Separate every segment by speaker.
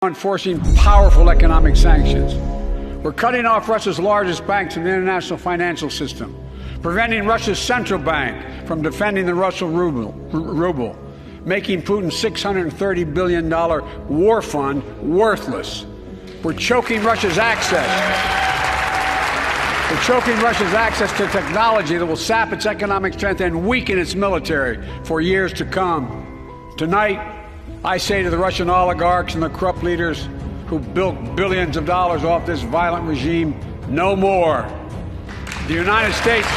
Speaker 1: enforcing powerful economic sanctions. We're cutting off Russia's largest banks in the international financial system, preventing Russia's central bank from defending the Russian ruble, making Putin's $630 billion war fund worthless. We're choking Russia's access. We're choking Russia's access to technology that will sap its economic strength and weaken its military for years to come. Tonight, I say to the Russian oligarchs and the corrupt leaders who built billions of dollars off this violent regime, no more. The United States...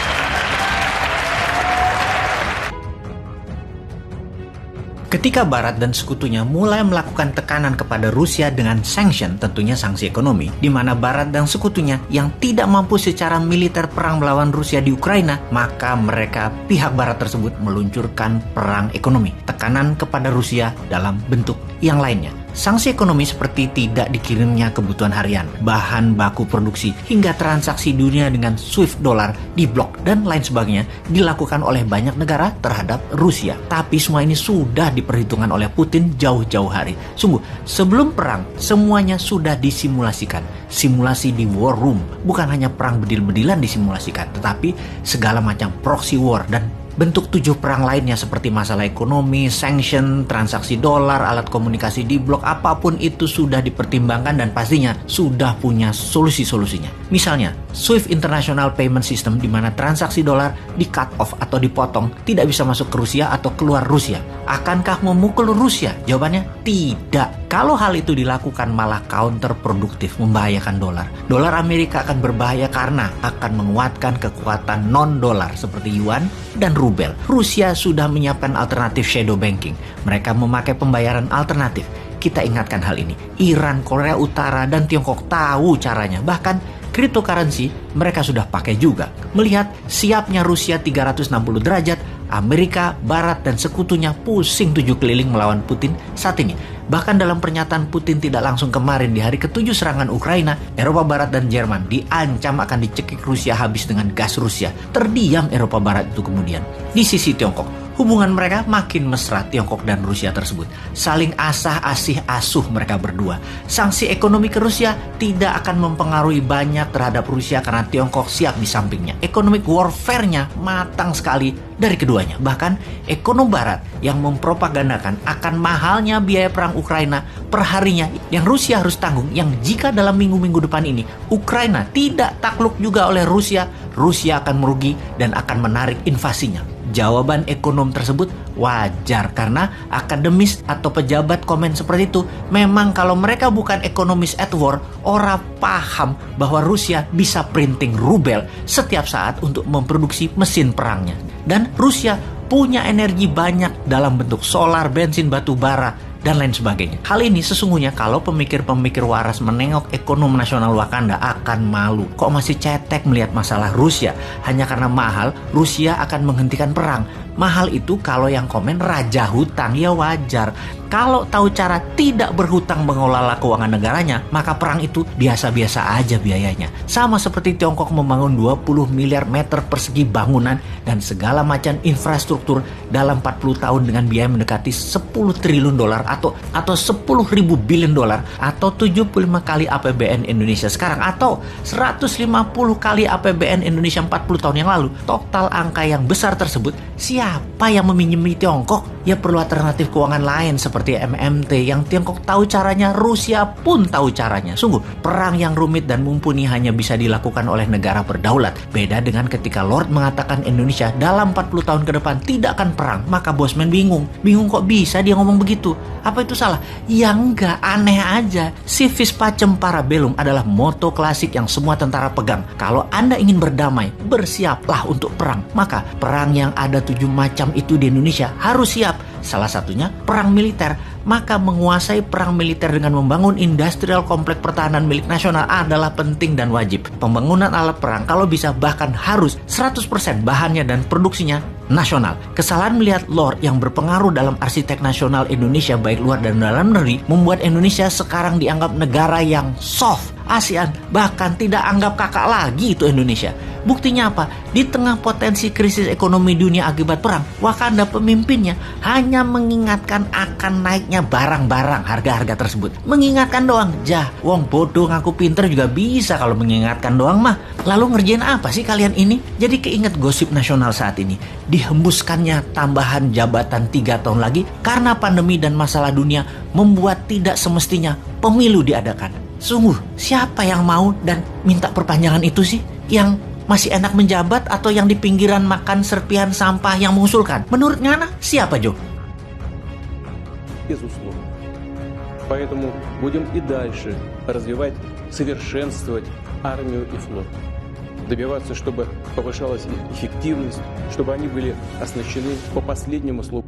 Speaker 2: Ketika Barat dan sekutunya mulai melakukan tekanan kepada Rusia dengan sanction, tentunya sanksi ekonomi, di mana Barat dan sekutunya yang tidak mampu secara militer perang melawan Rusia di Ukraina, maka mereka, pihak Barat tersebut, meluncurkan perang ekonomi, tekanan kepada Rusia dalam bentuk yang lainnya. Sanksi ekonomi seperti tidak dikirimnya kebutuhan harian, bahan baku produksi, hingga transaksi dunia dengan SWIFT dolar diblok dan lain sebagainya dilakukan oleh banyak negara terhadap Rusia. Tapi semua ini sudah diperhitungkan oleh Putin jauh-jauh hari. Sungguh, sebelum perang, semuanya sudah disimulasikan. Simulasi di war room, bukan hanya perang bedil-bedilan disimulasikan, tetapi segala macam proxy war dan bentuk 7 perang lainnya seperti masalah ekonomi, sanction, transaksi dolar, alat komunikasi diblok, apapun itu sudah dipertimbangkan dan pastinya sudah punya solusi-solusinya. Misalnya, SWIFT International Payment System di mana transaksi dolar di cut off atau dipotong, tidak bisa masuk ke Rusia atau keluar Rusia. Akankah memukul Rusia? Jawabannya tidak. Kalau hal itu dilakukan malah counterproduktif, membahayakan dolar. Dolar Amerika akan berbahaya karena akan menguatkan kekuatan non-dolar seperti yuan dan rubel. Rusia sudah menyiapkan alternatif shadow banking. Mereka memakai pembayaran alternatif. Kita ingatkan hal ini. Iran, Korea Utara, dan Tiongkok tahu caranya. Bahkan cryptocurrency mereka sudah pakai juga. Melihat siapnya Rusia 360 derajat, Amerika, Barat, dan sekutunya pusing 7 keliling melawan Putin saat ini. Bahkan dalam pernyataan Putin tidak langsung kemarin di hari ke-7 serangan Ukraina, Eropa Barat dan Jerman diancam akan dicekik Rusia habis dengan gas Rusia. Terdiam Eropa Barat itu kemudian. Di sisi Tiongkok, hubungan mereka makin mesra, Tiongkok dan Rusia tersebut. Saling asah-asih-asuh mereka berdua. Sanksi ekonomi ke Rusia tidak akan mempengaruhi banyak terhadap Rusia karena Tiongkok siap di sampingnya. Economic warfare-nya matang sekali dari keduanya. Bahkan ekonom Barat yang mempropagandakan akan mahalnya biaya perang Ukraina per harinya yang Rusia harus tanggung, yang jika dalam minggu-minggu depan ini Ukraina tidak takluk juga oleh Rusia, Rusia akan merugi dan akan menarik invasinya. Jawaban ekonom tersebut wajar karena akademis atau pejabat komen seperti itu. Memang kalau mereka bukan ekonomis at war, orang paham bahwa Rusia bisa printing rubel setiap saat untuk memproduksi mesin perangnya. Dan Rusia punya energi banyak dalam bentuk solar, bensin, batu bara, dan lain sebagainya. Hal ini sesungguhnya kalau pemikir-pemikir waras menengok ekonomi nasional Wakanda akan malu. Kok masih cetek melihat masalah Rusia? Hanya karena mahal, Rusia akan menghentikan perang. Mahal itu kalau yang komen raja hutang, ya wajar. Kalau tahu cara tidak berhutang mengelola keuangan negaranya, maka perang itu biasa-biasa aja biayanya. Sama seperti Tiongkok membangun 20 miliar meter persegi bangunan dan segala macam infrastruktur dalam 40 tahun dengan biaya mendekati 10 triliun dolar atau 10 ribu billion dolar atau 75 kali APBN Indonesia sekarang atau 150 kali APBN Indonesia 40 tahun yang lalu. Total angka yang besar tersebut, siapa yang meminjami Tiongkok? Ya perlu alternatif keuangan lain seperti MMT yang Tiongkok tahu caranya, Rusia pun tahu caranya. Sungguh, perang yang rumit dan mumpuni hanya bisa dilakukan oleh negara berdaulat. Beda dengan ketika Lord mengatakan Indonesia dalam 40 tahun ke depan tidak akan perang, maka Bosman bingung. Bingung kok bisa dia ngomong begitu? Apa itu salah? Ya enggak, aneh aja. Civis pacem para bellum adalah moto klasik yang semua tentara pegang. Kalau Anda ingin berdamai, bersiaplah untuk perang. Maka perang yang ada 7 macam itu di Indonesia harus siap. Salah satunya perang militer. Maka menguasai perang militer dengan membangun industrial kompleks pertahanan milik nasional adalah penting dan wajib. Pembangunan alat perang kalau bisa bahkan harus 100% bahannya dan produksinya nasional. Kesalahan melihat Lord yang berpengaruh dalam arsitek nasional Indonesia baik luar dan dalam negeri membuat Indonesia sekarang dianggap negara yang soft ASEAN, bahkan tidak anggap kakak lagi itu Indonesia. Buktinya apa? Di tengah potensi krisis ekonomi dunia akibat perang, Wakanda pemimpinnya hanya mengingatkan akan naiknya barang-barang harga-harga tersebut. Mengingatkan doang, wong bodoh ngaku pinter juga bisa kalau mengingatkan doang mah. Lalu ngerjain apa sih kalian ini? Jadi keinget gosip nasional saat ini. Dihembuskannya tambahan jabatan 3 tahun lagi karena pandemi dan masalah dunia membuat tidak semestinya pemilu diadakan. Sungguh, siapa yang mau dan minta perpanjangan itu sih? Yang masih enak menjabat atau yang di pinggiran makan serpihan sampah yang mengusulkan? Menurut Ngana, siapa Jo?
Speaker 3: Безусловно. Поэтому будем и дальше развивать, совершенствовать армию и флот. Добиваться, чтобы повышалась их эффективность, чтобы они были оснащены по последнему слову.